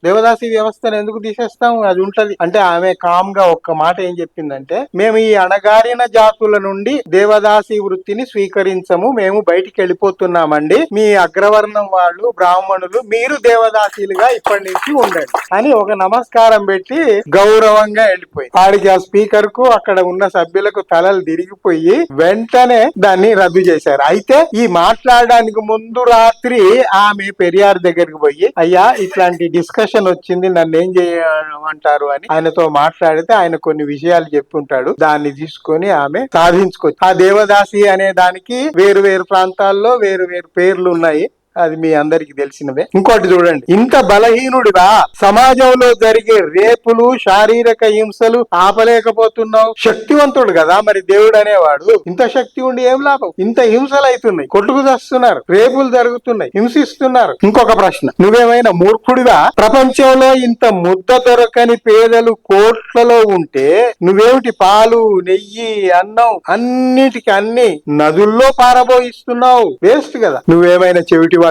దేవదాసి వ్యవస్థను ఎందుకు తీసేస్తాం? అది ఉంటది అంటే ఆమె కామ్ గా ఒక్క మాట ఏం చెప్పిందంటే, మేము ఈ అణగారిన జాతుల నుండి దేవదాసి వృత్తిని స్వీకరించము, మేము బయటికి వెళ్ళిపోతున్నామండి, మీ అగ్రవర్ణం వాళ్ళు బ్రాహ్మణులు మీరు దేవదాసీలుగా ఇప్పటి నుంచి ఉండండి అని ఒక నమస్కారం పెట్టి గౌరవంగా వెళ్ళిపోయి ఆడికి ఆ స్పీకర్ కు అక్కడ ఉన్న సభ్యులకు తలలు తిరిగిపోయి వెంటనే దాన్ని రద్దు చేశారు. అయితే ఈ మాట్లాడడానికి ముందు రాత్రి ఆమె పెరియార్ దగ్గరికి పోయి, అయ్యా ఇట్లాంటి డిస్కషన్ వచ్చింది, నన్ను ఏం చేయమంటారు అని ఆయనతో మాట్లాడితే ఆయన కొన్ని విషయాలు చెప్పుంటాడు, దాన్ని తీసుకొని ఆమె సాధించుకోవచ్చు. ఆ దేవదాసి అనే దానికి వేరు వేరు ప్రాంతాల్లో వేరు వేరు పేర్లు ఉన్నాయి, అది మీ అందరికి తెలిసినవే. ఇంకోటి చూడండి, ఇంత బలహీనుడిగా సమాజంలో జరిగే రేపులు శారీరక హింసలు ఆపలేకపోతున్నావు, శక్తివంతుడు కదా మరి దేవుడు అనేవాడు, ఇంత శక్తి ఉండి ఏం లాభం? ఇంత హింసలు అవుతున్నాయి, కొట్టుకు చేస్తున్నారు, రేపులు జరుగుతున్నాయి, హింసిస్తున్నారు. ఇంకొక ప్రశ్న, నువ్వేమైనా మూర్ఖుడిగా? ప్రపంచంలో ఇంత ముద్ద దొరకని పేదలు కోట్లలో ఉంటే నువ్వేమిటి పాలు నెయ్యి అన్నం అన్నిటికి అన్ని నదుల్లో పారబోయిస్తున్నావు? వేస్ట్ కదా. నువ్వేమైనా చెవిటి వాడువా?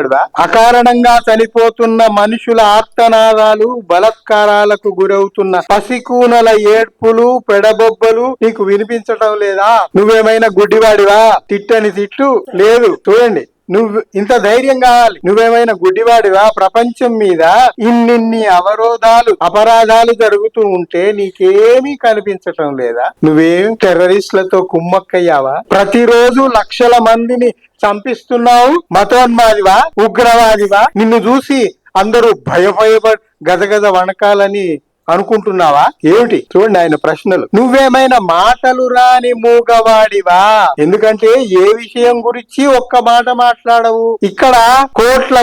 అకారణంగా చనిపోతున్న మనుషుల ఆర్తనాదాలు, బలత్కారాలకు గురవుతున్న పసికూనల ఏడ్పులు పెడబొబ్బలు నీకు వినిపించటం లేదా? నువ్వేమైనా గుడ్డివాడివా? తిట్టని తిట్టు లేదు. చూడండి, నువ్వు ఇంత ధైర్యం కావాలి. నువ్వేమైనా గుడ్డివాడివా? ప్రపంచం మీద ఇన్నిన్ని అవరోధాలు అపరాధాలు జరుగుతూ ఉంటే నీకేమీ కనిపించటం లేదా? నువ్వేం టెర్రరిస్టులతో కుమ్మక్కయ్యావా? ప్రతిరోజు లక్షల మందిని చంపిస్తున్నావు, మతోన్మాదివా? ఉగ్రవాదివా? నిన్ను చూసి అందరూ భయపడి గదగద వణకాలని అనుకుంటున్నావా ఏమిటి? చూడండి ఆయన ప్రశ్నలు. నువ్వేమైనా మాటలు రాని మూగవాడివా? ఎందుకంటే ఏ విషయం గురించి ఒక్క మాట మాట్లాడవు. ఇక్కడ కోట్ల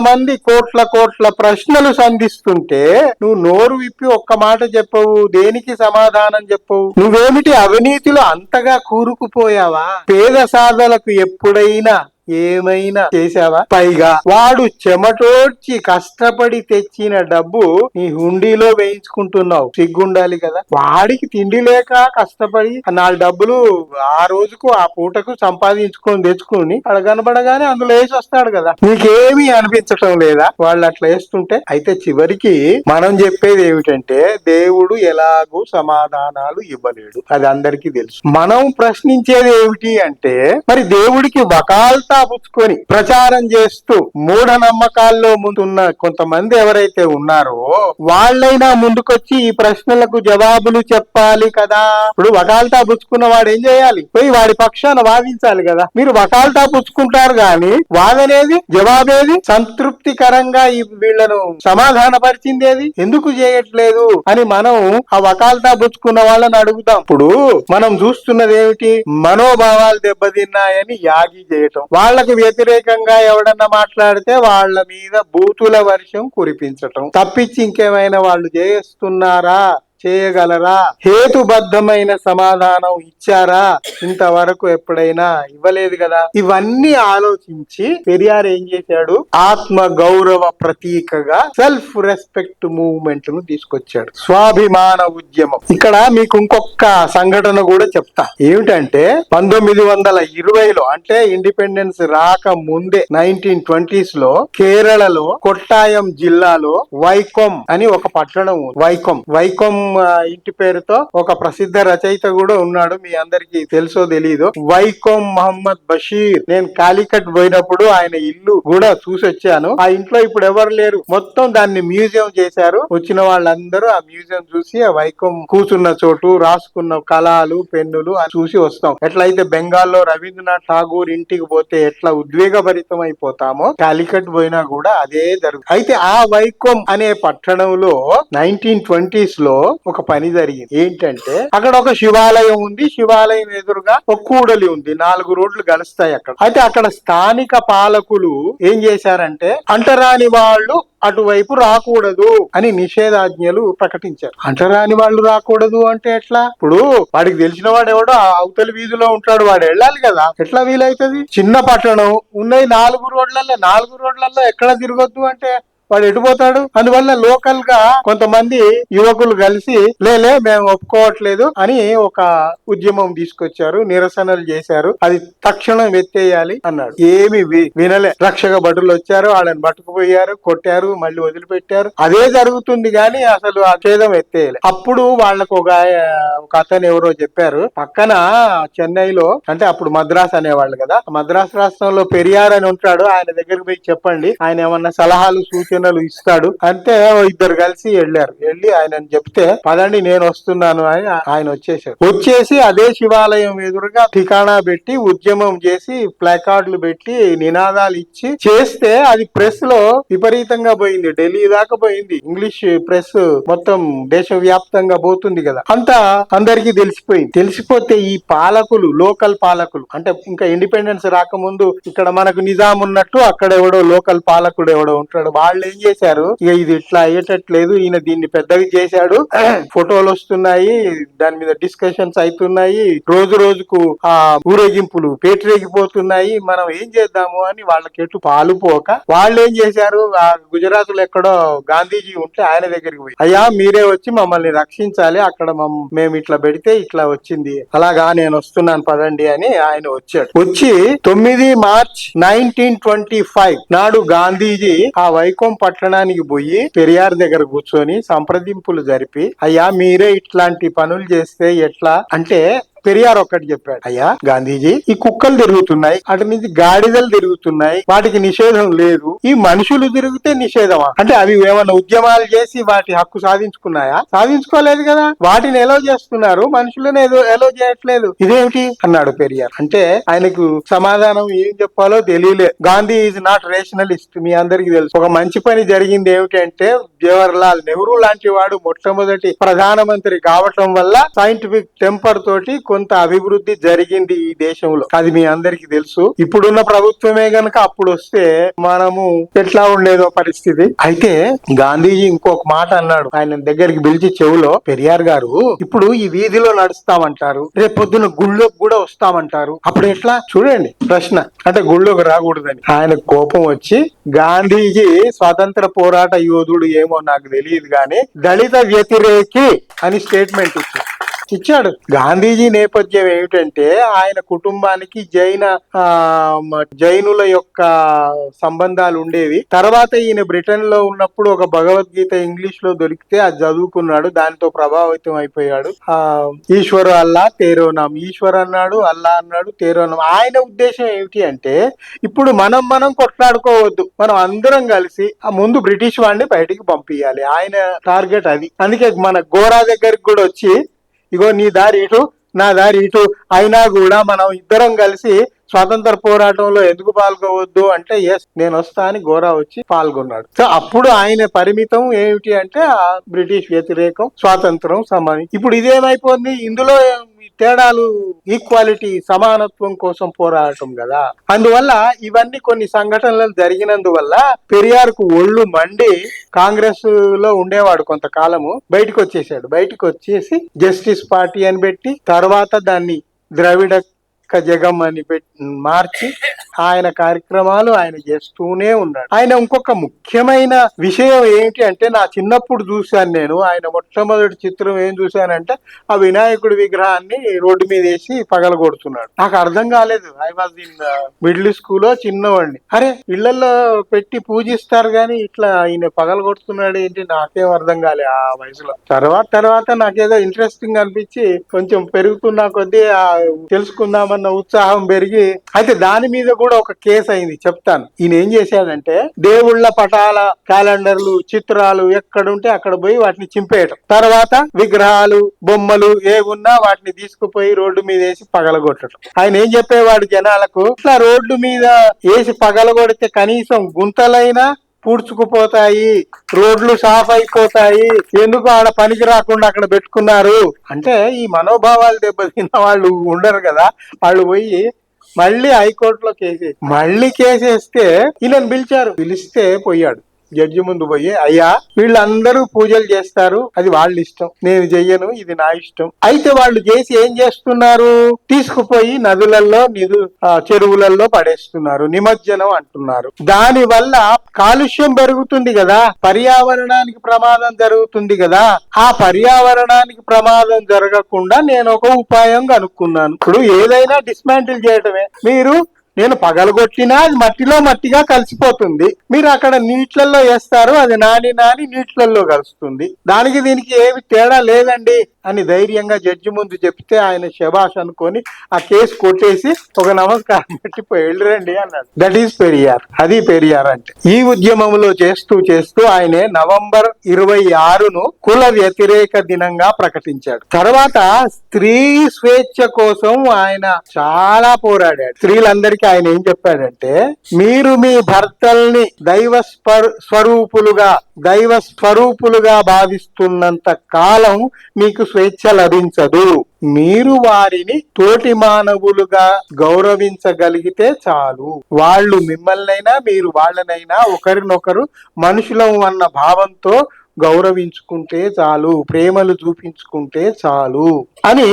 మంది కోట్ల ప్రశ్నలు సంధిస్తుంటే నువ్వు నోరు విప్పి ఒక్క మాట చెప్పవు, దేనికి సమాధానం చెప్పవు? నువ్వేమిటి అవినీతిలో అంతగా కూరుకుపోయావా? పేద సాధలకు ఎప్పుడైనా ఏమైనా చేశావా? పైగా వాడు చెమటోడ్చి కష్టపడి తెచ్చిన డబ్బు నీ హుండీలో వేయించుకుంటున్నావు, సిగ్గుండాలి కదా. వాడికి తిండి లేక కష్టపడి 4 డబ్బులు ఆ రోజుకు ఆ పూటకు సంపాదించుకొని తెచ్చుకుని అక్కడ కనబడగానే అందులో వేసి వస్తాడు కదా. నీకేమీ అనిపించటం లేదా వాళ్ళు అట్లా వేస్తుంటే? అయితే చివరికి మనం చెప్పేది ఏమిటంటే, దేవుడు ఎలాగూ సమాధానాలు ఇవ్వలేడు, అది అందరికీ తెలుసు. మనం ప్రశ్నించేది ఏమిటి అంటే, మరి దేవుడికి వకాల్తా పుచ్చుకొని ప్రచారం చేస్తూ మూఢనమ్మకాల్లో ముందున్న కొంతమంది ఎవరైతే ఉన్నారో వాళ్ళైనా ముందుకొచ్చి ఈ ప్రశ్నలకు జవాబులు చెప్పాలి కదా. ఇప్పుడు వకాల్తా పుచ్చుకున్న వాడు ఏం చేయాలి? పోయి వాడి పక్షాన వాదించాలి కదా. మీరు వకాల్తా పుచ్చుకుంటారు గాని వాదనేది, జవాబేది, సంతృప్తికరంగా ఈ వీళ్లను సమాధాన పరిచిందేది ఎందుకు చేయట్లేదు అని మనం ఆ వకాల్తా పుచ్చుకున్న వాళ్ళని అడుగుతాం. ఇప్పుడు మనం చూస్తున్నది ఏమిటి? మనోభావాలు దెబ్బతిన్నాయని యాగి చేయటం, వాళ్లకు వ్యతిరేకంగా ఎవడన్నా మాట్లాడితే వాళ్ళ మీద బూతుల వర్షం కురిపించటం తప్పించి ఇంకేమైనా వాళ్ళు చేస్తున్నారా? చేయగలరా? హేతుబద్ధమైన సమాధానం ఇచ్చారా? ఇంతవరకు ఎప్పుడైనా ఇవ్వలేదు కదా. ఇవన్నీ ఆలోచించి పెరియార్ ఏం చేశాడు? ఆత్మ గౌరవ ప్రతీకగా సెల్ఫ్ రెస్పెక్ట్ మూవ్మెంట్ ను తీసుకొచ్చాడు, స్వాభిమాన ఉద్యమం. ఇక్కడ మీకు ఇంకొక సంఘటన కూడా చెప్తా. ఏమిటంటే 1920లో అంటే ఇండిపెండెన్స్ రాక ముందే 1920s లో కేరళలో కొట్టాయం జిల్లాలో వైకోమ్ అని ఒక పట్టణం. వైకోమ్ ఇంటి పేరుతో ఒక ప్రసిద్ధ రచయిత కూడా ఉన్నాడు, మీ అందరికి తెలుసో తెలీదు, వైకోమ్ మహమ్మద్ బషీర్. నేను కాలికట్ పోయినప్పుడు ఆయన ఇల్లు కూడా చూసి వచ్చాను. ఆ ఇంట్లో ఇప్పుడు ఎవరు లేరు, మొత్తం దాన్ని మ్యూజియం చేశారు. వచ్చిన వాళ్ళందరూ ఆ మ్యూజియం చూసి ఆ వైకోమ్ కూర్చున్న చోటు, రాసుకున్న కళాలు పెన్నులు అని చూసి వస్తాం. ఎట్లయితే బెంగాల్లో రవీంద్రనాథ్ ఠాగూర్ ఇంటికి పోతే ఎట్లా ఉద్వేగభరితం అయిపోతామో కాలికట్ పోయినా కూడా అదే జరుగుతుంది. అయితే ఆ వైకోమ్ అనే పట్టణంలో 1920s లో ఒక పని జరిగింది. ఏంటంటే అక్కడ ఒక శివాలయం ఉంది, శివాలయం ఎదురుగా ఒక కూడలి ఉంది, 4 రోడ్లు కలుస్తాయి అక్కడ. అయితే అక్కడ స్థానిక పాలకులు ఏం చేశారంటే అంటరాని వాళ్ళు అటువైపు రాకూడదు అని నిషేధాజ్ఞలు ప్రకటించారు. అంటరాని వాళ్ళు రాకూడదు అంటే ఎట్లా? ఇప్పుడు వాడికి తెలిసిన వాడు ఎవడో అవతలి వీధిలో ఉంటాడు, వాడు వెళ్ళాలి కదా. ఎట్లా వీలైతుంది? చిన్న పట్టణం ఉన్నాయి, 4 రోడ్లలో ఎక్కడ తిరగొద్దు అంటే వాడు ఎటుపోతాడు. అందువల్ల లోకల్ గా కొంతమంది యువకులు కలిసి లేలే మేము ఒప్పుకోవట్లేదు అని ఒక ఉద్యమం తీసుకొచ్చారు, నిరసనలు చేశారు, అది తక్షణం ఎత్తేయాలి అన్నాడు. ఏమి వినలే. రక్షక భటులు వచ్చారు, వాళ్ళని పట్టుకుపోయారు, కొట్టారు, మళ్ళీ వదిలిపెట్టారు. అదే జరుగుతుంది గాని అసలు ఆ ఛేదం ఎత్తేయలే. అప్పుడు వాళ్ళకు ఒక అతను ఎవరో చెప్పారు, పక్కన చెన్నైలో, అంటే అప్పుడు మద్రాస్ అనేవాళ్ళు కదా, మద్రాస్ రాష్ట్రంలో పెరియార్ అని ఉంటాడు, ఆయన దగ్గరికి పోయి చెప్పండి, ఆయన ఏమన్నా సలహాలు సూచనలు ఇస్తాడు అంటే ఇద్దరు కలిసి వెళ్ళి ఆయన చెప్తే పదండి నేను వస్తున్నాను అని ఆయన వచ్చేసి అదే శివాలయం ఎదురుగా ఠికాణా పెట్టి ఉద్యమం చేసి ప్లాకార్డులు పెట్టి నినాదాలు ఇచ్చి చేస్తే అది ప్రెస్ లో విపరీతంగా పోయింది, ఢిల్లీ దాకా పోయింది. ఇంగ్లీష్ ప్రెస్ మొత్తం దేశవ్యాప్తంగా పోతుంది కదా, అంతా అందరికీ తెలిసిపోతే ఈ పాలకులు, లోకల్ పాలకులు, అంటే ఇంకా ఇండిపెండెన్స్ రాకముందు ఇక్కడ మనకు నిజాం ఉన్నట్టు అక్కడ ఎవడో లోకల్ పాలకుడు ఎవడో ఉంటాడు, వాళ్ళు ఏం చేశారు, ఇక ఇది ఇట్లా అయ్యేటట్లేదు, ఈయన దీన్ని పెద్దగా చేశాడు, ఫోటోలు వస్తున్నాయి, దాని మీద డిస్కషన్స్ అవుతున్నాయి, రోజు రోజుకు ఆ ఊరేగింపులు పేటరేగిపోతున్నాయి, మనం ఏం చేద్దాము అని వాళ్ళకి ఎటు పాలుపోక వాళ్ళు ఏం చేశారు, ఆ గుజరాత్ లో ఎక్కడో గాంధీజీ ఉంటే ఆయన దగ్గరికి పోయి, అయ్యా మీరే వచ్చి మమ్మల్ని రక్షించాలి, అక్కడ మేము ఇట్లా పెడితే ఇట్లా వచ్చింది, అలాగా నేను వస్తున్నాను పదండి అని ఆయన వచ్చి 9 మార్చ్ 1925 నాడు గాంధీజీ ఆ వైకోం పట్టణానికి పోయి పెరియార్ దగ్గర కూర్చొని సంప్రదింపులు జరిపి, అయ్యా మీరే ఇట్లాంటి పనులు చేస్తే ఎట్లా అంటే, పెరియార్ ఒక్కటి చెప్పాడు, అయ్యా గాంధీజీ ఈ కుక్కలు తిరుగుతున్నాయి, అటు నుంచి గాడిదలు తిరుగుతున్నాయి, వాటికి నిషేధం లేదు, ఈ మనుషులు తిరిగితే నిషేధమా అంటే, అవి ఏమైనా ఉద్యమాలు చేసి వాటి హక్కు సాధించుకున్నాయా? సాధించుకోలేదు కదా, వాటిని ఎలో చేస్తున్నారు, మనుషులను ఎలో చేయట్లేదు, ఇదేమిటి అన్నాడు పెరియార్. అంటే ఆయనకు సమాధానం ఏం చెప్పాలో తెలియలేదు. గాంధీ ఈజ్ నాట్ రేషనలిస్ట్, మీ అందరికి తెలుసు. ఒక మంచి పని జరిగింది ఏమిటంటే, జవహర్ లాల్ నెహ్రూ లాంటి వాడు మొట్టమొదటి ప్రధానమంత్రి కావటం వల్ల సైంటిఫిక్ టెంపర్ తోటి కొంత అభివృద్ధి జరిగింది ఈ దేశంలో, అది మీ అందరికి తెలుసు. ఇప్పుడున్న ప్రభుత్వమే గనక అప్పుడు వస్తే మనము ఎట్లా ఉండేదో పరిస్థితి. అయితే గాంధీజీ ఇంకొక మాట అన్నాడు, ఆయన దగ్గరికి పిలిచి చెవులో, పెరియార్ గారు ఇప్పుడు ఈ వీధిలో నడుస్తామంటారు, రేపు పొద్దున గుళ్ళోకి కూడా వస్తామంటారు, అప్పుడు ఎట్లా చూడండి ప్రశ్న, అంటే గుళ్ళోకి రాకూడదని. ఆయన కోపం వచ్చి, గాంధీజీ స్వాతంత్ర పోరాట యోధుడు ఏమో నాకు తెలియదు గాని దళిత వ్యతిరేకి అని స్టేట్మెంట్ ఇచ్చాడు. గాంధీజీ నేపథ్యం ఏమిటంటే, ఆయన కుటుంబానికి జైనుల యొక్క సంబంధాలు ఉండేవి. తర్వాత ఈయన బ్రిటన్ లో ఉన్నప్పుడు ఒక భగవద్గీత ఇంగ్లీష్ లో దొరికితే అది చదువుకున్నాడు, దాంతో ప్రభావితం అయిపోయాడు. ఈశ్వరు అల్లా తేరోనాం, ఈశ్వర్ అన్నాడు, అల్లా అన్నాడు, తేరోనాం. ఆయన ఉద్దేశం ఏమిటి అంటే, ఇప్పుడు మనం కొట్లాడుకోవద్దు, మనం అందరం కలిసి ఆ ముందు బ్రిటిష్ వాడిని బయటికి పంపించాలి, ఆయన టార్గెట్ అది. అందుకే మన గోరా దగ్గరికి కూడా వచ్చి, ఇగో నీ దారి ఇటు, నా దారి ఇటు, అయినా కూడా మనం ఇద్దరం కలిసి స్వాతంత్ర పోరాటంలో ఎందుకు పాల్గొవద్దు అంటే, ఎస్ నేను వస్తా అని గోరా వచ్చి పాల్గొన్నాడు. సో అప్పుడు ఆయన పరిమితం ఏమిటి అంటే ఆ బ్రిటిష్ వ్యతిరేకం, స్వాతంత్రం, సమానం. ఇప్పుడు ఇదేమైపోయింది, ఇందులో తేడాలు, ఈక్వాలిటీ, సమానత్వం కోసం పోరాటం కదా. అందువల్ల ఇవన్నీ కొన్ని సంఘటనలు జరిగినందువల్ల పెరియార్కు ఒళ్ళు మండి కాంగ్రెస్ లో ఉండేవాడు కొంతకాలము, బయటకు వచ్చేసి జస్టిస్ పార్టీ అని పెట్టి, తర్వాత దాన్ని ద్రవిడ జగం అని మార్చి ఆయన కార్యక్రమాలు ఆయన చేస్తూనే ఉన్నాడు. ఆయన ఇంకొక ముఖ్యమైన విషయం ఏంటి అంటే, నా చిన్నప్పుడు చూశాను నేను, ఆయన మొట్టమొదటి చిత్రం ఏం చూశానంటే, ఆ వినాయకుడి విగ్రహాన్ని రోడ్డు మీద వేసి పగలగొడుతున్నాడు. నాకు అర్థం కాలేదు, I was in middle school, చిన్నవాడిని. అరే ఇళ్లలో పెట్టి పూజిస్తారు గాని ఇట్లా ఈయన పగలగొడుతున్నాడు ఏంటి, నాకేం అర్థం కాలే ఆ వయసులో. తర్వాత నాకేదో ఇంట్రెస్టింగ్ అనిపించి కొంచెం పెరుగుతున్నా కొద్దీ తెలుసుకుందామని ఉత్సాహం పెరిగి, అయితే దాని మీద కూడా ఒక కేసు అయింది, చెప్తాను. ఈయన ఏం చేశాడంటే, దేవుళ్ళ పటాల క్యాలెండర్లు, చిత్రాలు ఎక్కడుంటే అక్కడ పోయి వాటిని చింపేయటం, తర్వాత విగ్రహాలు, బొమ్మలు ఏమున్నా వాటిని తీసుకుపోయి రోడ్డు మీద వేసి పగలగొట్టడం. ఆయన ఏం చెప్పేవాడు జనాలకు, ఇట్లా రోడ్డు మీద వేసి పగలగొడితే కనీసం గుంతలైనా పూడ్చుకుపోతాయి, రోడ్లు సాఫ్ అయిపోతాయి, ఎందుకు ఆడ పనికి రాకుండా అక్కడ పెట్టుకున్నారు అంటే, ఈ మనోభావాలు దెబ్బతిన్న వాళ్ళు ఉండరు కదా, వాళ్ళు పోయి మళ్ళీ హైకోర్టులో కేసేసి కేసేస్తే ఈయనను పిలిచారు, పిలిస్తే పోయాడు. జడ్జి ముందు పోయి, అయ్యా వీళ్ళందరూ పూజలు చేస్తారు, అది వాళ్ళ ఇష్టం, నేను చెయ్యను, ఇది నా ఇష్టం. అయితే వాళ్ళు చేసి ఏం చేస్తున్నారు, తీసుకుపోయి నదులలో చెరువులలో పడేస్తున్నారు, నిమజ్జనం అంటున్నారు. దాని వల్ల కాలుష్యం పెరుగుతుంది కదా, పర్యావరణానికి ప్రమాదం జరుగుతుంది కదా. ఆ పర్యావరణానికి ప్రమాదం జరగకుండా నేను ఒక ఉపాయం కనుక్కున్నాను. ఇప్పుడు ఏదైనా డిస్మాంటిల్ చేయటమే. నేను పగలగొట్టినా అది మట్టిలో మట్టిగా కలిసిపోతుంది. మీరు అక్కడ నీటిలలో వేస్తారు, అది నాని నీటిలలో కలుస్తుంది. దానికి దీనికి ఏమి తేడా లేదండి అని ధైర్యంగా జడ్జి ముందు చెప్తే ఆయన శబాష్ అనుకొని ఆ కేసు కొట్టేసి ఒక నమస్కారం పెట్టి వెళ్ళరండి అన్నాడు. That is Periyar. అది పెరియార్ అంటే. ఈ ఉద్యమంలో చేస్తూ ఆయన నవంబర్ 26ను కుల వ్యతిరేక దినంగా ప్రకటించాడు. తర్వాత స్త్రీ స్వేచ్ఛ కోసం ఆయన చాలా పోరాడాడు. స్త్రీలందరికీ ఆయన ఏం చెప్పాడంటే, మీరు మీ భర్తల్ని దైవ స్వరూపులుగా భావిస్తున్నంత కాలం మీకు స్వేచ్ఛ లభించదు. మీరు వారిని తోటి మానవులుగా గౌరవించగలిగితే చాలు. వాళ్ళు మిమ్మల్నైనా మీరు వాళ్ళనైనా ఒకరినొకరు మనుషులం అన్న భావంతో గౌరవించుకుంటే చాలు, ప్రేమలు చూపించుకుంటే చాలు అని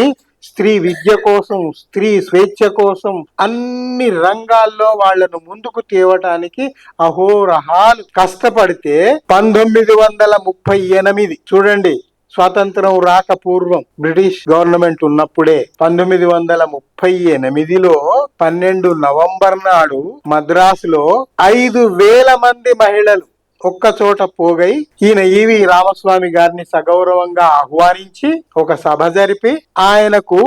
స్త్రీ విద్య కోసం, స్త్రీ స్వేచ్ఛ కోసం అన్ని రంగాల్లో వాళ్లను ముందుకు తేవటానికి అహోరహాలు కష్టపడితే 1938 చూడండి, స్వాతంత్రం రాక పూర్వం బ్రిటిష్ గవర్నమెంట్ ఉన్నప్పుడే 1938లో 12 నవంబర్ నాడు మద్రాసులో 5,000 మంది మహిళలు ఒక్క చోట పోగై ఈయన ఈవి రామస్వామి గారిని సగౌరవంగా ఆహ్వానించి ఒక సభ జరిపి ఆయనకు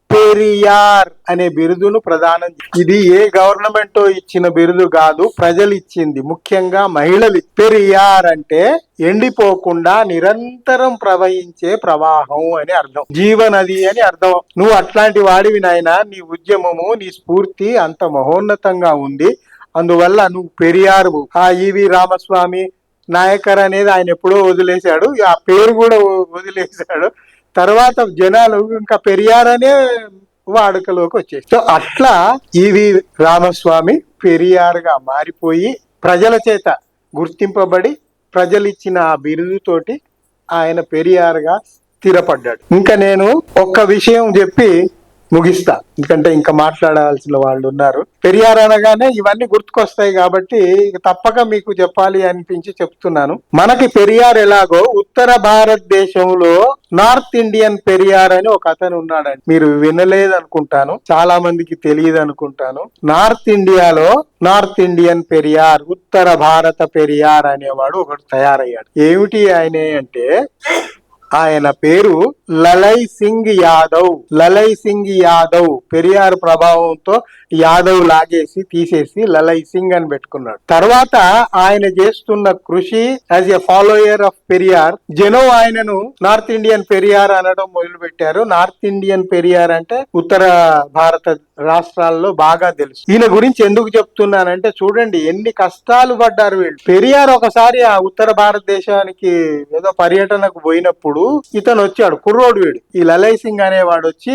పెరియార్ అనే బిరుదును ప్రదానం. ఇది ఏ గవర్నమెంట్ ఇచ్చిన బిరుదు కాదు, ప్రజలు ఇచ్చింది, ముఖ్యంగా మహిళలు. పెరియార్ అంటే ఎండిపోకుండా నిరంతరం ప్రవహించే ప్రవాహం అని అర్థం, జీవనది అని అర్థం. నువ్వు అట్లాంటి వాడివి నాయనా, నీ ఉద్యమము, నీ స్ఫూర్తి అంత మహోన్నతంగా ఉంది, అందువల్ల నువ్వు పెరియారు. ఆ ఈవి రామస్వామి నాయకర్ అనేది ఆయన ఎప్పుడో వదిలేశాడు, ఆ పేరు కూడా వదిలేశాడు. తర్వాత జనాలు ఇంకా పెరియార్ అనే వాడుకలోకి వచ్చేసి, సో అట్లా ఈవి రామస్వామి పెరియార్ గా మారిపోయి ప్రజల చేత గుర్తింపబడి ప్రజలు ఇచ్చిన ఆ బిరుదుతోటి ఆయన పెరియార్ గా స్థిరపడ్డాడు. ఇంకా నేను ఒక్క విషయం చెప్పి ముగిస్తా, ఎందుకంటే ఇంకా మాట్లాడాల్సిన వాళ్ళు ఉన్నారు. పెరియార్ అనగానే ఇవన్నీ గుర్తుకొస్తాయి కాబట్టి తప్పక మీకు చెప్పాలి అనిపించి చెప్తున్నాను. మనకి పెరియార్ ఎలాగో ఉత్తర భారతదేశంలో నార్త్ ఇండియన్ పెరియార్ అని ఒక అతను ఉన్నాడండి. మీరు వినలేదు అనుకుంటాను, చాలా మందికి తెలియదు అనుకుంటాను. నార్త్ ఇండియాలో నార్త్ ఇండియన్ పెరియార్, ఉత్తర భారత పెరియార్ అనేవాడు ఒకడు తయారయ్యాడు. ఏమిటి ఆయన అంటే, ఆయన పేరు లలై సింగ్ యాదవ్. లలై సింగ్ యాదవ్ పెరియార్ ప్రభావంతో యాదవ్ లాగేసి తీసేసి లలై సింగ్ అని పెట్టుకున్నాడు. తర్వాత ఆయన చేస్తున్న కృషి as a follower of Periyar, జనం ఆయనను నార్త్ ఇండియన్ పెరియార్ అనడం మొదలు పెట్టారు. నార్త్ ఇండియన్ పెరియార్ అంటే ఉత్తర భారత రాష్ట్రాల్లో బాగా తెలుసు. ఈయన గురించి ఎందుకు చెప్తున్నానంటే, చూడండి ఎన్ని కష్టాలు పడ్డారు వీళ్ళు. పెరియార్ ఒకసారి ఆ ఉత్తర భారతదేశానికి ఏదో పర్యటనకు పోయినప్పుడు ఇతను వచ్చాడు, కుర్రోడు వీడు. ఈ లలై సింగ్ అనేవాడు వచ్చి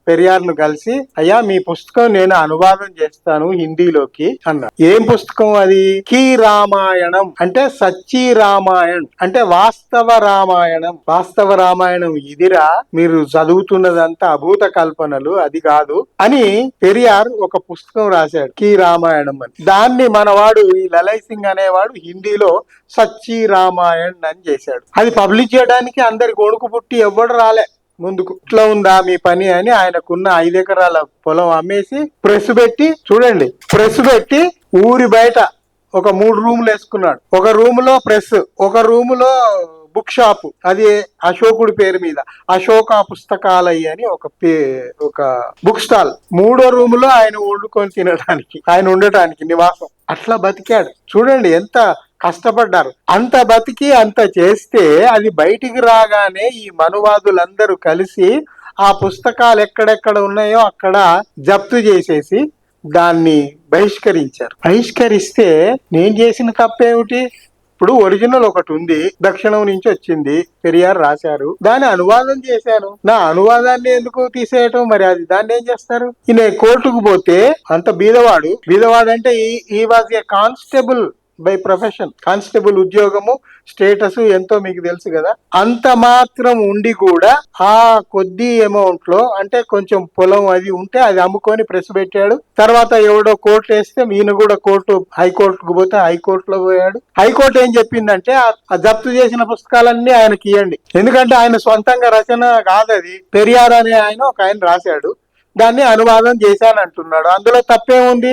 పెరియార్ ను కలిసి, అయ్యా మీ పుస్తకం నేను అనువాదం చేస్తాను హిందీలోకి అన్నాడు. ఏం పుస్తకం అది? కీ రామాయణం అంటే సచ్చీ రామాయణం అంటే వాస్తవ రామాయణం. వాస్తవ రామాయణం ఇదిరా, మీరు చదువుతున్నదంతా అభూత కల్పనలు, అది కాదు అని పెరియార్ ఒక పుస్తకం రాశాడు, కీ రామాయణం అని. దాన్ని మనవాడు ఈ లలై సింగ్ అనేవాడు హిందీలో సచ్చీ రామాయణ్ అని చేశాడు. అది పబ్లిష్ చేయడానికి అందరి గొడుకు పుట్టి ఎవ్వడు రాలే ముందుకు. ఇట్లా ఉందా మీ పని అని ఆయనకున్న 5 ఎకరాల పొలం అమ్మేసి ప్రెస్ పెట్టి, చూడండి ప్రెస్ పెట్టి ఊరి బయట ఒక 3 రూములు వేసుకున్నాడు. ఒక రూమ్ లో ప్రెస్, ఒక రూమ్ లో బుక్ షాప్, అది అశోకుడి పేరు మీద అశోక పుస్తకాలయ్య అని ఒక బుక్ స్టాల్. 3వ రూమ్ లో ఆయన వండుకొని తినడానికి, ఆయన ఉండటానికి నివాసం. అట్లా బతికాడు. చూడండి ఎంత కష్టపడ్డారు. అంత బతికి అంత చేస్తే అది బయటికి రాగానే ఈ మనువాదులందరూ కలిసి ఆ పుస్తకాలు ఎక్కడెక్కడ ఉన్నాయో అక్కడ జప్తు చేసేసి దాన్ని బహిష్కరించారు. బహిష్కరిస్తే నేను చేసిన తప్పేమిటి? ఇప్పుడు ఒరిజినల్ ఒకటి ఉంది, దక్షిణం నుంచి వచ్చింది, పెరియార్ రాశారు, దాన్ని అనువాదం చేశాను. నా అనువాదాన్ని ఎందుకు తీసేయటం? మరి అది దాన్ని ఏం చేస్తారు? ఈయన కోర్టుకు పోతే అంత బీదవాడు అంటే ఈ was a constable by profession. Constable ఉద్యోగము స్టేటస్ ఎంతో మీకు తెలుసు కదా. అంత మాత్రం ఉండి కూడా ఆ కొద్ది అమౌంట్ లో, అంటే కొంచెం పొలం అది ఉంటే అది అమ్ముకొని ప్రెస్ పెట్టాడు. తర్వాత ఎవడో కోర్టు వేస్తే ఈయన కూడా హైకోర్టుకు పోతే హైకోర్టులో పోయాడు. హైకోర్టు ఏం చెప్పిందంటే ఆ జప్తు చేసిన పుస్తకాలన్నీ ఆయనకి ఇవ్వండి. ఎందుకంటే ఆయన సొంతంగా రచన కాదు అది, పెరియార్ అనే ఆయన రాశాడు, దాన్ని అనువాదం చేశాను అంటున్నాడు. అందులో తప్పేముంది,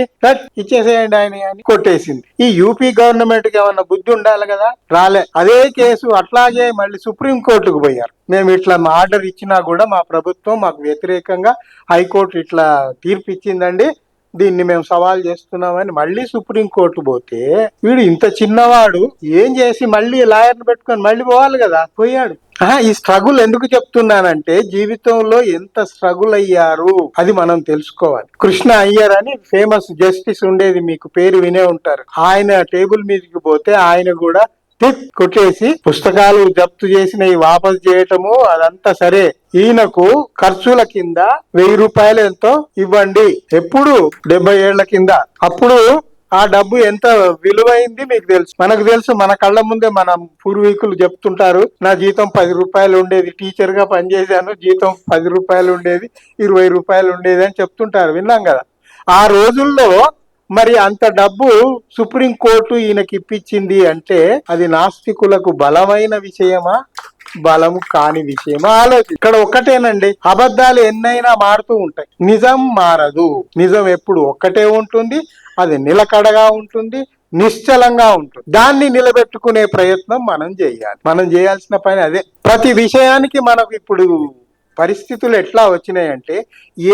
ఇచ్చేసేయండి ఆయన అని కొట్టేసింది. ఈ యూపీ గవర్నమెంట్ కి ఏమన్నా బుద్ధి ఉండాలి కదా, రాలే. అదే కేసు అట్లాగే మళ్ళీ సుప్రీం కోర్టుకు పోయారు. మేము ఇట్లా ఆర్డర్ ఇచ్చినా కూడా మా ప్రభుత్వం మాకు వ్యతిరేకంగా హైకోర్టు ఇట్లా తీర్పు ఇచ్చిందండి, దీన్ని మేము సవాల్ చేస్తున్నామని మళ్ళీ సుప్రీం కోర్టు పోతే, వీడు ఇంత చిన్నవాడు ఏం చేసి మళ్ళీ లాయర్ని పెట్టుకొని మళ్ళీ పోవాలి కదా, పోయాడు. ఈ స్ట్రగుల్ ఎందుకు చెప్తున్నానంటే జీవితంలో ఎంత స్ట్రగుల్ అయ్యారు అది మనం తెలుసుకోవాలి. కృష్ణ అయ్యర్ అని ఫేమస్ జస్టిస్ ఉండేది, మీకు పేరు వినే ఉంటారు. ఆయన టేబుల్ మీదకి పోతే ఆయన కూడా కొట్టేసి పుస్తకాలు జప్తు చేసినవి వాపసు చేయటము అదంతా సరే. ఈయనకు ఖర్చుల కింద 1000 రూపాయలు ఎంతో ఇవ్వండి, ఎప్పుడు 70 ఏళ్ల కింద. అప్పుడు ఆ డబ్బు ఎంత విలువైంది మీకు తెలుసు, మనకు తెలుసు. మన కళ్ళ ముందే మన పూర్వీకులు చెప్తుంటారు, నా జీతం 10 రూపాయలు ఉండేది, టీచర్ గా పనిచేశాను, జీతం 10 రూపాయలు ఉండేది, 20 రూపాయలు ఉండేది అని చెప్తుంటారు, విన్నాం కదా. ఆ రోజుల్లో మరి అంత డబ్బు సుప్రీం కోర్టు ఈయనకి ఇప్పించింది అంటే అది నాస్తికులకు బలమైన విషయమా, బలము కాని విషయమా ఆలోచి. ఇక్కడ ఒక్కటేనండి, అబద్ధాలు ఎన్నైనా మారుతూ ఉంటాయి, నిజం మారదు. నిజం ఎప్పుడు ఒక్కటే ఉంటుంది, అది నిలకడగా ఉంటుంది, నిశ్చలంగా ఉంటుంది. దాన్ని నిలబెట్టుకునే ప్రయత్నం మనం చేయాలి. మనం చేయాల్సిన పని అదే. ప్రతి విషయానికి మనకు ఇప్పుడు పరిస్థితులు ఎట్లా వచ్చినాయంటే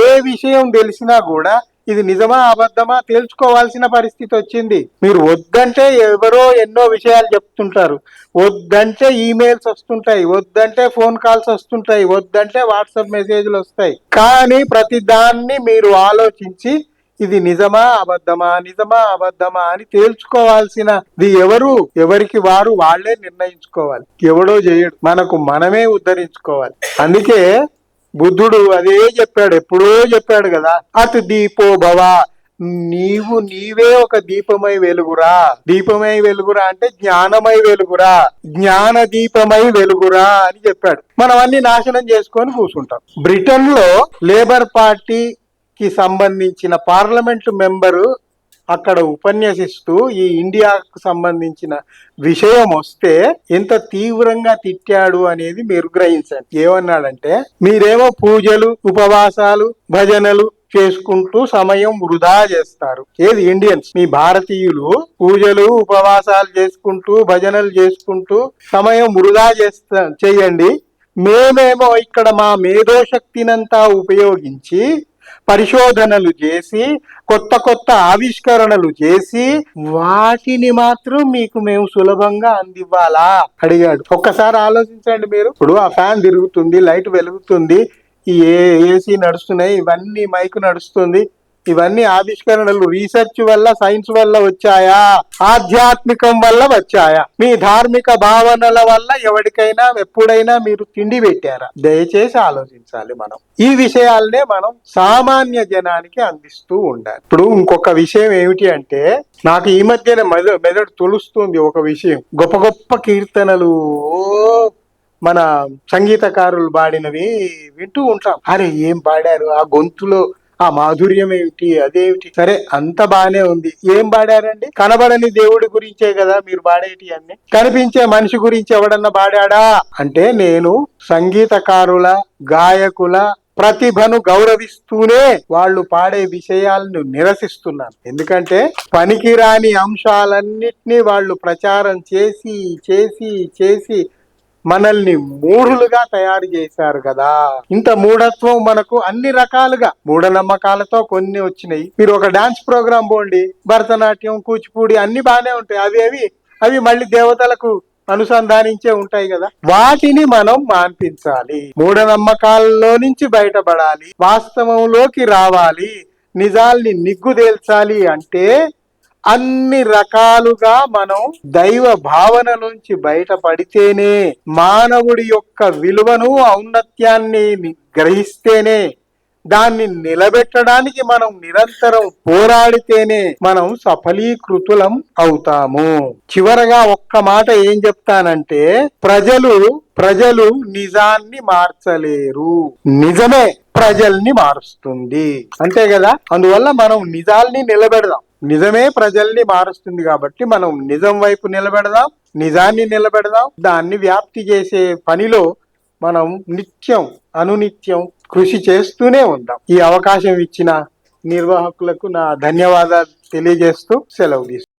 ఏ విషయం తెలిసినా కూడా ఇది నిజమా అబద్ధమా తేల్చుకోవాల్సిన పరిస్థితి వచ్చింది. మీరు వద్దంటే ఎవరో ఎన్నో విషయాలు చెప్తుంటారు, వద్దంటే ఈమెయిల్స్ వస్తుంటాయి, వద్దంటే ఫోన్ కాల్స్ వస్తుంటాయి, వద్దంటే వాట్సాప్ మెసేజ్లు వస్తాయి. కానీ ప్రతి దాన్ని మీరు ఆలోచించి ఇది నిజమా అబద్ధమా, నిజమా అబద్ధమా అని తేల్చుకోవాల్సినది ఎవరికి వాళ్ళే నిర్ణయించుకోవాలి. ఎవడో చేయడు, మనకు మనమే ఉద్ధరించుకోవాలి. అందుకే బుద్ధుడు అదే చెప్పాడు, ఎప్పుడో చెప్పాడు కదా, అత్ దీపో భవ, నీవే ఒక దీపమై వెలుగురా. దీపమై వెలుగురా అంటే జ్ఞానమై వెలుగురా, జ్ఞాన దీపమై వెలుగురా అని చెప్పాడు. మనం అన్ని నాశనం చేసుకొని కూర్చుంటాం. బ్రిటన్ లో లేబర్ పార్టీకి సంబంధించిన పార్లమెంట్ మెంబరు అక్కడ ఉపన్యసిస్తూ ఈ ఇండియాకు సంబంధించిన విషయం వస్తే ఎంత తీవ్రంగా తిట్టాడు అనేది మీరు గ్రహించండి. ఏమన్నాడంటే, మీరేమో పూజలు ఉపవాసాలు భజనలు చేసుకుంటూ సమయం వృధా చేస్తారు. ఏది ఇండియన్స్, మీ భారతీయులు పూజలు ఉపవాసాలు చేసుకుంటూ భజనలు చేసుకుంటూ సమయం వృధా చేయండి, మేమేమో ఇక్కడ మా మేధోశక్తినంతా ఉపయోగించి పరిశోధనలు చేసి కొత్త ఆవిష్కరణలు చేసి వాటిని మాత్రం మీకు మేము సులభంగా అందివ్వాలా అడిగాడు. ఒక్కసారి ఆలోచించండి మీరు. ఇప్పుడు ఆ ఫ్యాన్ తిరుగుతుంది, లైట్ వెలుగుతుంది, ఈ ఏసీ నడుస్తున్నాయి, ఇవన్నీ మైకు నడుస్తుంది, ఇవన్నీ ఆవిష్కరణలు రీసెర్చ్ వల్ల సైన్స్ వల్ల వచ్చాయా, ఆధ్యాత్మికం వల్ల వచ్చాయా, మీ ధార్మిక భావనల వల్ల ఎవరికైనా ఎప్పుడైనా మీరు తిండి పెట్టారా? దయచేసి ఆలోచించాలి. మనం ఈ విషయాలనే మనం సామాన్య జనానికి అందిస్తూ ఉండాలి. ఇప్పుడు ఇంకొక విషయం ఏమిటి అంటే, నాకు ఈ మధ్యన మెదడు తొలుస్తుంది ఒక విషయం. గొప్ప గొప్ప కీర్తనలు మన సంగీతకారులు పాడినవి వింటూ ఉంటాం. అరే ఏం పాడారు, ఆ గొంతులో ఆ మాధుర్యం ఏమిటి, అదేమిటి. సరే అంత బానే ఉంది, ఏం పాడారండి? కనబడని దేవుడి గురించే కదా మీరు పాడేటి అన్ని. కనిపించే మనిషి గురించి ఎవడన్నా పాడాడా అంటే, నేను సంగీతకారుల గాయకుల ప్రతిభను గౌరవిస్తూనే వాళ్ళు పాడే విషయాలను నిరసిస్తున్నాను. ఎందుకంటే పనికిరాని అంశాలన్నిటినీ వాళ్ళు ప్రచారం చేసి చేసి చేసి మనల్ని మూఢులుగా తయారు చేశారు కదా. ఇంత మూఢత్వం మనకు అన్ని రకాలుగా మూఢనమ్మకాలతో కొన్ని వచ్చినాయి. మీరు ఒక డాన్స్ ప్రోగ్రాం పోండి, భరతనాట్యం కూచిపూడి అన్ని బాగానే ఉంటాయి, అవి మళ్ళీ దేవతలకు అనుసంధానించే ఉంటాయి కదా. వాటిని మనం మాన్పించాలి, మూఢనమ్మకాల్లో నుంచి బయటపడాలి, వాస్తవంలోకి రావాలి, నిజాల్ని నిగ్గుదేల్చాలి. అంటే అన్ని రకాలుగా మనం దైవ భావన నుంచి బయటపడితేనే, మానవుడి యొక్క విలువను ఔన్నత్యాన్ని గ్రహిస్తేనే దాన్ని నిలబెట్టడానికి మనం నిరంతరం పోరాడితేనే మనం సఫలీకృతులం అవుతాము. చివరగా ఒక్క మాట ఏం చెప్తానంటే, ప్రజలు నిజాన్ని మార్చలేరు, నిజమే ప్రజల్ని మారుస్తుంది. అంతే కదా. అందువల్ల మనం నిజాల్ని నిలబెడదాం. నిజమే ప్రజల్ని మారుస్తుంది కాబట్టి మనం నిజం వైపు నిలబెడదాం, నిజాన్ని నిలబెడదాం. దాన్ని వ్యాప్తి చేసే పనిలో మనం అనునిత్యం కృషి చేస్తూనే ఉందాం. ఈ అవకాశం ఇచ్చిన నిర్వాహకులకు నా ధన్యవాదాలు తెలియజేస్తూ సెలవు తీసుకుంటాను.